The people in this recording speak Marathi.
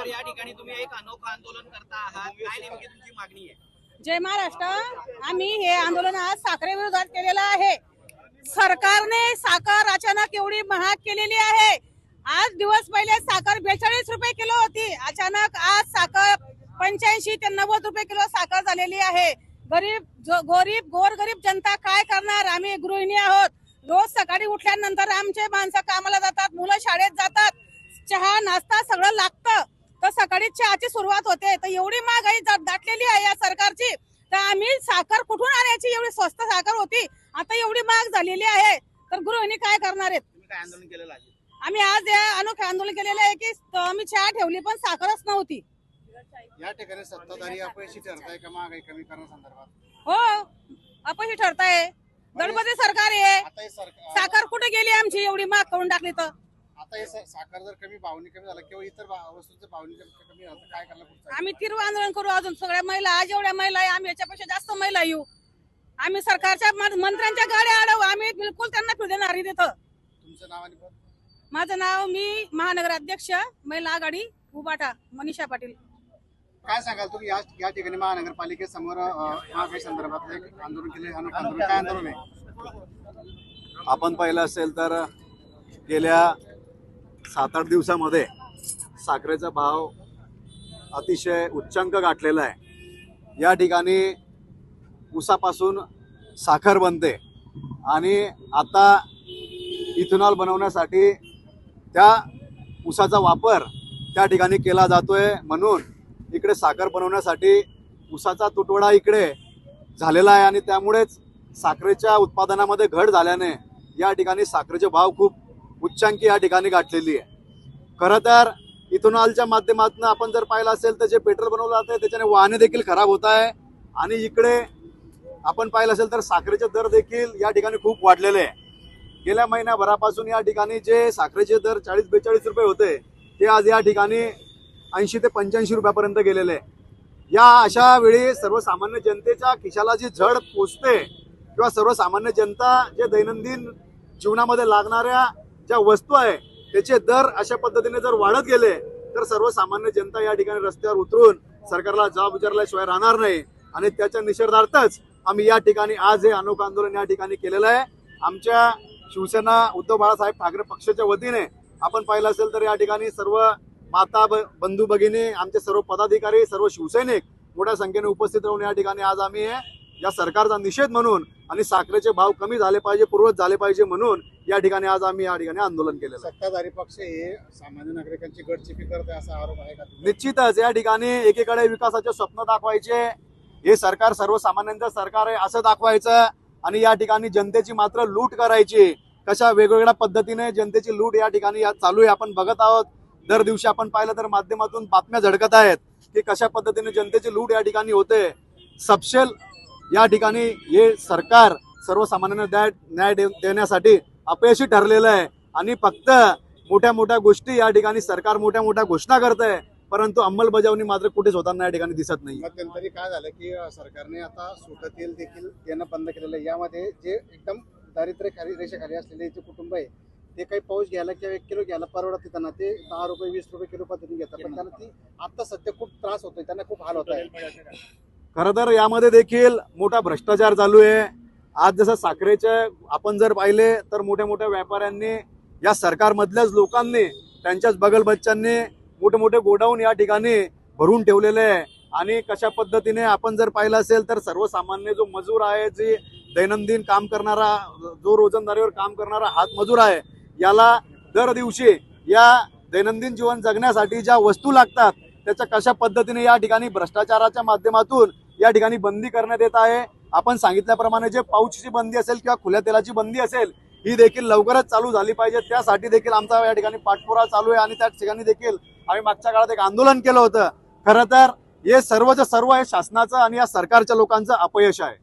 तर या ठिकाणी तुम्ही एक अनोखं आंदोलन करता आहात, काय नेमकी तुमची मागणी आहे? जय महाराष्ट्र. आम्ही हे आंदोलन आज साखरेविरोधात केलेलं आहे. सरकारने साखर अचानक एवढी महाग केलेली आहे. आज दिवस पहिले साखर 42 रुपये किलो होती, अचानक आज साखर 85 ते 90 रुपये किलो साखर झालेली आहे. गोरगरीब जनता काय करणार? आम्ही गृहिणी आहोत. रोज सकाळी उठल्यानंतर आमचे माणसं कामाला जातात, मुलं शाळेत जातात, चहा नाश्ता सगळं लागतं, तर सकाळी चहाची सुरुवात होते. तर एवढी महागाई दाटलेली आहे या सरकारची, तर आम्ही साखर कुठून आणायची? एवढी स्वस्त साखर होती, आता एवढी महाग झालेली आहे, तर गृहिणी काय करणार आहेत? तुम्ही काय आंदोलन केलेलं आहे? आम्ही आज या अनोखे आंदोलन केलेलं आहे की आम्ही चहा ठेवली पण साखरच नव्हती. या ठिकाणी सत्ताधारी अपयशी ठरताय का महागाई कमी करण्यासंदर्भात? हो, अपयशी ठरताय. गणपती सरकार आहे, आता हे साखर कुठे गेली आमची? एवढी महाग करून टाकली तर आता हे साखर जर कमी भावनी कमी झाला किंवा इतर वस्तूंचे भावनी कमी झालं तर काय करणार पुढचं? आम्ही तीव्र आंदोलन करू. अजून सगळ्या महिला, आज एवढ्या महिला आहे, आम्ही याच्यापेक्षा जास्त महिला येऊ. आम्ही सरकारच्या मंत्र्यांच्या गाड्या अडवू. आम्ही बिलकुल त्यांना फिरू देणार नाही तिथं. तुमचं नाव आणि पद? माझं नाव, मी महानगर अध्यक्ष महिला आघाडी उबाटा, मनीषा पाटील. काय सांगाल तुम्ही या ठिकाणी महानगरपालिकेसमोर महागाई संदर्भात एक आंदोलन केले? आंदोलन काय आंदोलन आहे? आपण पाहिलं असेल तर गेल्या 7-8 दिवसामध्ये साखरेचा भाव अतिशय उच्चांक गाठलेला आहे. या ठिकाणी ऊसापासून साखर बनते आणि आता इथेनॉल बनवण्यासाठी त्या ऊसाचा वापर त्या ठिकाणी केला जातोय. म्हणून इकडे साखर बनवण्यासाठी ऊसाचा तुटवडा इकडे झालेला आहे आणि त्यामुळेच साखरेच्या उत्पादनामध्ये घट झाल्याने या ठिकाणी साखरेचे भाव खूप उच्चांकी या ठिकाणी गाठलेली आहे. खरं तर इथेनॉलच्या माध्यमातून आपण जर पाहिलं असेल तर जे पेट्रोल बनवलं जातं त्याच्याने वाहने देखील खराब होत आहे आणि इकडे आपण पाहिलं असेल तर साखरेचे दर देखील या ठिकाणी खूप वाढलेले आहे. गेल्या महिन्याभरापासून या ठिकाणी जे साखरेचे दर 40-42 रुपये होते ते आज या ठिकाणी 80 ते 85 रुपयापर्यंत गेलेले. या अशा वेळी सर्वसामान्य जनतेच्या खिशाला जी झड पोचते किंवा सर्वसामान्य जनता जे दैनंदिन जीवनामध्ये लागणाऱ्या ज्या वस्तू आहे त्याचे दर अशा पद्धतीने जर वाढत गेले तर सर्वसामान्य जनता या ठिकाणी रस्त्यावर उतरून सरकारला जबाब विचारल्याशिवाय राहणार नाही आणि त्याच्या निषेधार्थच आम्ही या ठिकाणी आज हे अनोखं आंदोलन या ठिकाणी केलेलं आहे. आमच्या शिवसेना उद्धव बाळासाहेब ठाकरे पक्षाच्या वतीने आपण पाहिलं असेल तर या ठिकाणी सर्व माता बंधू भगिनी, आमचे सर्व पदाधिकारी, सर्व शिवसैनिक मोठ्या संख्येने उपस्थित राहून या ठिकाणी आज आम्ही या सरकारचा निषेध म्हणून आणि साखरेचे भाव कमी झाले पाहिजे, पूर्ववत झाले पाहिजे म्हणून या ठिकाणी आज आम्ही या ठिकाणी आंदोलन केलेलं आहे. सत्ताधारी पक्ष हे सामान्य नागरिकांची गटचिपी करत आहे असा आरोप आहे का? निश्चितच या ठिकाणी एकीकडे विकासाचे स्वप्न दाखवायचे, हे सरकार सर्वसामान्यांचं सरकार आहे असं दाखवायचं आणि या ठिकाणी जनतेची मात्र लूट करायची. कशा वेगवेगळ्या पद्धतीने जनतेची लूट या ठिकाणी चालू आहे आपण बघत आहोत. दर दिवशी आपण पाहिलं तर माध्यमातून बातम्या झळकत आहेत की कशा पद्धतीने जनतेची लूट या ठिकाणी होते. सपशेल या ठिकाणी हे सरकार सर्वसामान्यांना न्याय देण्यासाठी अपयशी ठरलेलं आहे आणि फक्त मोठ्या मोठ्या गोष्टी या ठिकाणी सरकार मोठ्या मोठ्या घोषणा करत आहे परंतु अंमलबजावणी मात्र कुठेच होताना या ठिकाणी दिसत नाही. मध्यंतरी काय झालं की सरकारने आता सुटं तेल देखील देणं बंद केलेलं आहे. यामध्ये जे एकदम दारिद्र्य रेषेखाली असलेले जे कुटुंब आहे ते काही पाऊस घ्यायला किंवा 1 किलो घ्यायला परवडत त्यांना ते 10 रुपये 20 रुपये किलो पद्धतीने घेतात, पण त्यांना ती आता सध्या खूप त्रास होतोय, त्यांना खूप हाल होत आहे. खरं तर यामध्ये देखील मोठा भ्रष्टाचार चालू आहे. आज जसं साखरेचे आपण जर पाहिले तर मोठ्या मोठ्या व्यापाऱ्यांनी, या सरकारमधल्याच लोकांनी, त्यांच्याच बगलबच्च्यांनी मोठे मोठे गोडाऊन या ठिकाणी भरून ठेवलेले आहे आणि कशा पद्धतीने आपण जर पाहिलं असेल तर सर्वसामान्य जो मजूर आहे, जे दैनंदिन काम करणारा, जो रोजंदारीवर काम करणारा हातमजूर आहे, याला दर दिवशी या दैनंदिन जीवन जगण्यासाठी ज्या वस्तू लागतात त्याच्या कशा पद्धतीने या ठिकाणी भ्रष्टाचाराच्या माध्यमातून या ठिकाणी बंदी करण्यात येत आहे. आपण सांगितल्याप्रमाणे जे पाऊचची बंदी असेल किंवा खुल्या तेलाची बंदी असेल ही देखील लवकरच चालू झाली पाहिजे. त्यासाठी देखील आमचा या ठिकाणी पाठपुरावा चालू आहे आणि त्या ठिकाणी देखील आम्ही मागच्या काळात एक आंदोलन केलं होतं. खरं तर हे सर्वच्या सर्व हे शासनाचं आणि या सरकारच्या लोकांचं अपयश आहे.